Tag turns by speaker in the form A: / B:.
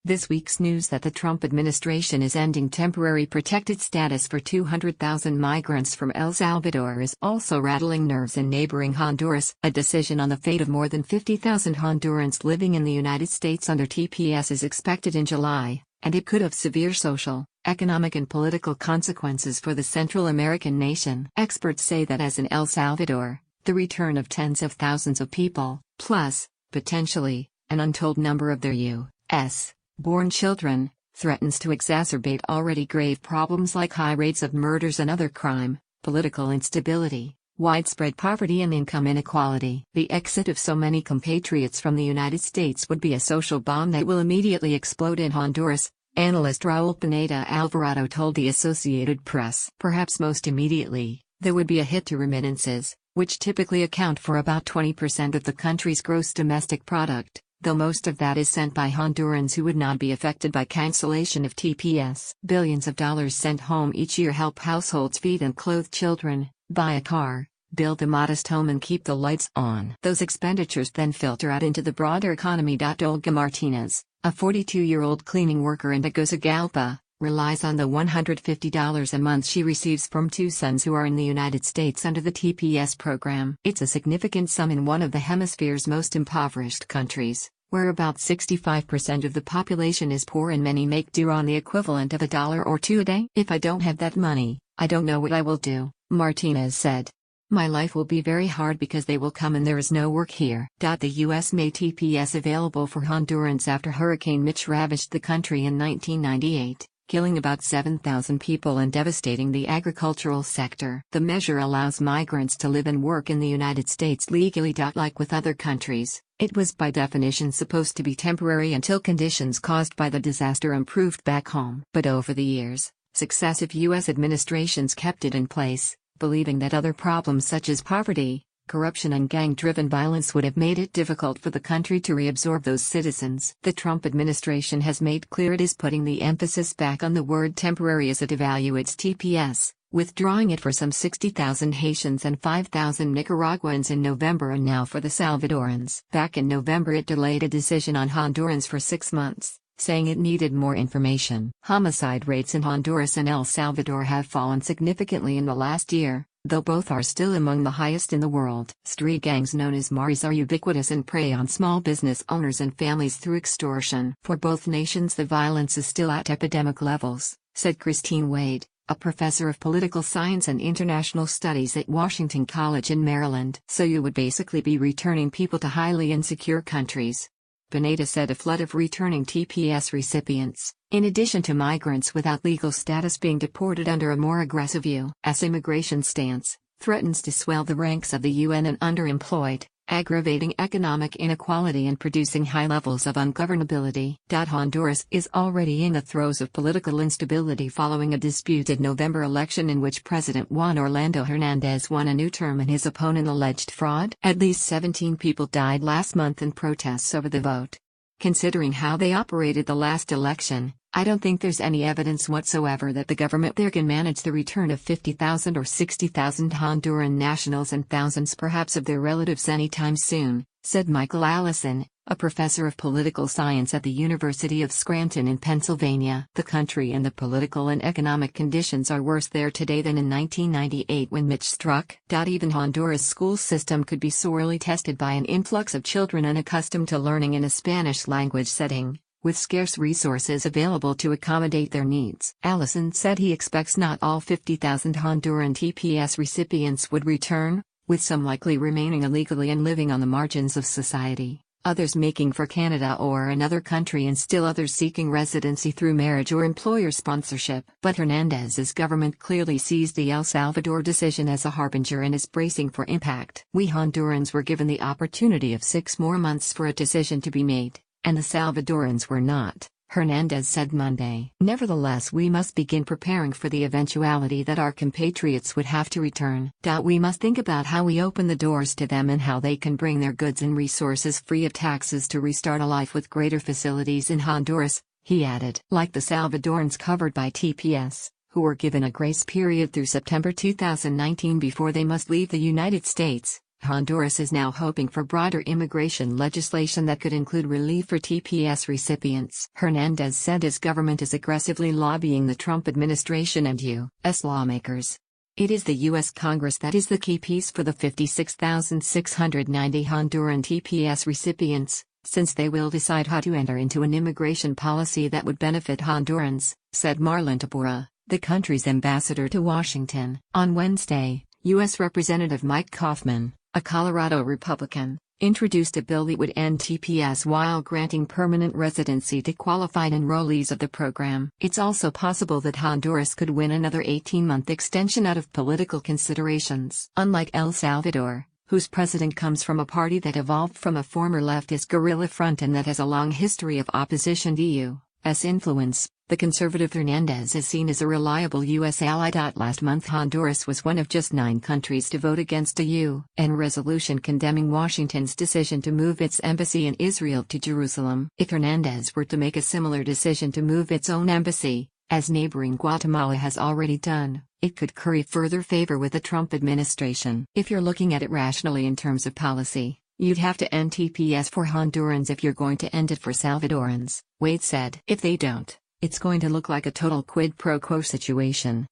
A: This week's news that the Trump administration is ending temporary protected status for 200,000 migrants from El Salvador is also rattling nerves in neighboring Honduras. A decision on the fate of more than 50,000 Hondurans living in the United States under TPS is expected in July, and it could have severe social, economic and political consequences for the Central American nation. Experts say that as in El Salvador, the return of tens of thousands of people, plus, potentially, an untold number of their U.S. born children, threatens to exacerbate already grave problems like high rates of murders and other crime, political instability, widespread poverty and income inequality. The exit of so many compatriots from the United States would be a social bomb that will immediately explode in Honduras, analyst Raul Pineda Alvarado told the Associated Press. Perhaps most immediately, there would be a hit to remittances, which typically account for about 20% of the country's gross domestic product, though most of that is sent by Hondurans who would not be affected by cancellation of TPS. Billions of dollars sent home each year help households feed and clothe children, buy a car, build a modest home and keep the lights on. Those expenditures then filter out into the broader economy. Olga Martinez, a 42-year-old cleaning worker in Tegucigalpa, relies on the $150 a month she receives from two sons who are in the United States under the TPS program. It's a significant sum in one of the hemisphere's most impoverished countries, where about 65% of the population is poor and many make do on the equivalent of $1 or $2 a day. If I don't have that money, I don't know what I will do, Martinez said. My life will be very hard because they will come and there is no work here. The U.S. made TPS available for Hondurans after Hurricane Mitch ravaged the country in 1998. Killing about 7,000 people and devastating the agricultural sector. The measure allows migrants to live and work in the United States legally. Like with other countries, it was by definition supposed to be temporary until conditions caused by the disaster improved back home. But over the years, successive U.S. administrations kept it in place, believing that other problems such as poverty, corruption and gang-driven violence would have made it difficult for the country to reabsorb those citizens. The Trump administration has made clear it is putting the emphasis back on the word temporary as it evaluates TPS, withdrawing it for some 60,000 Haitians and 5,000 Nicaraguans in November and now for the Salvadorans. Back in November it delayed a decision on Hondurans for 6 months, saying it needed more information. Homicide rates in Honduras and El Salvador have fallen significantly in the last year, though both are still among the highest in the world. Street gangs known as Maris are ubiquitous and prey on small business owners and families through extortion. For both nations the violence is still at epidemic levels, said Christine Wade, a professor of political science and international studies at Washington College in Maryland. So you would basically be returning people to highly insecure countries. Pineda said a flood of returning TPS recipients, in addition to migrants without legal status being deported under a more aggressive U.S. immigration stance, threatens to swell the ranks of the UN and underemployed, aggravating economic inequality and producing high levels of ungovernability. Honduras is already in the throes of political instability following a disputed November election in which President Juan Orlando Hernandez won a new term and his opponent alleged fraud. At least 17 people died last month in protests over the vote. Considering how they operated the last election, I don't think there's any evidence whatsoever that the government there can manage the return of 50,000 or 60,000 Honduran nationals and thousands perhaps of their relatives anytime soon, said Michael Allison, a professor of political science at the University of Scranton in Pennsylvania. The country and the political and economic conditions are worse there today than in 1998 when Mitch struck. Even Honduras' school system could be sorely tested by an influx of children unaccustomed to learning in a Spanish language setting, with scarce resources available to accommodate their needs. Allison said he expects not all 50,000 Honduran TPS recipients would return, with some likely remaining illegally and living on the margins of society, others making for Canada or another country and still others seeking residency through marriage or employer sponsorship. But Hernandez's government clearly sees the El Salvador decision as a harbinger and is bracing for impact. We Hondurans were given the opportunity of 6 more months for a decision to be made, and the Salvadorans were not, Hernandez said Monday. Nevertheless, we must begin preparing for the eventuality that our compatriots would have to return. We must think about how we open the doors to them and how they can bring their goods and resources free of taxes to restart a life with greater facilities in Honduras, he added. Like the Salvadorans covered by TPS, who were given a grace period through September 2019 before they must leave the United States, Honduras is now hoping for broader immigration legislation that could include relief for TPS recipients. Hernandez said his government is aggressively lobbying the Trump administration and U.S. lawmakers. It is the U.S. Congress that is the key piece for the 56,690 Honduran TPS recipients, since they will decide how to enter into an immigration policy that would benefit Hondurans, said Marlon Tabora, the country's ambassador to Washington. On Wednesday, U.S. Representative Mike Kaufman, a Colorado Republican, introduced a bill that would end TPS while granting permanent residency to qualified enrollees of the program. It's also possible that Honduras could win another 18-month extension out of political considerations. Unlike El Salvador, whose president comes from a party that evolved from a former leftist guerrilla front and that has a long history of opposition to U.S. influence, the conservative Hernandez is seen as a reliable U.S. ally. Last month Honduras was one of just 9 countries to vote against a UN resolution condemning Washington's decision to move its embassy in Israel to Jerusalem. If Hernandez were to make a similar decision to move its own embassy, as neighboring Guatemala has already done, it could curry further favor with the Trump administration. If you're looking at it rationally in terms of policy, you'd have to end TPS for Hondurans if you're going to end it for Salvadorans, Wade said. If they don't, it's going to look like a total quid pro quo situation.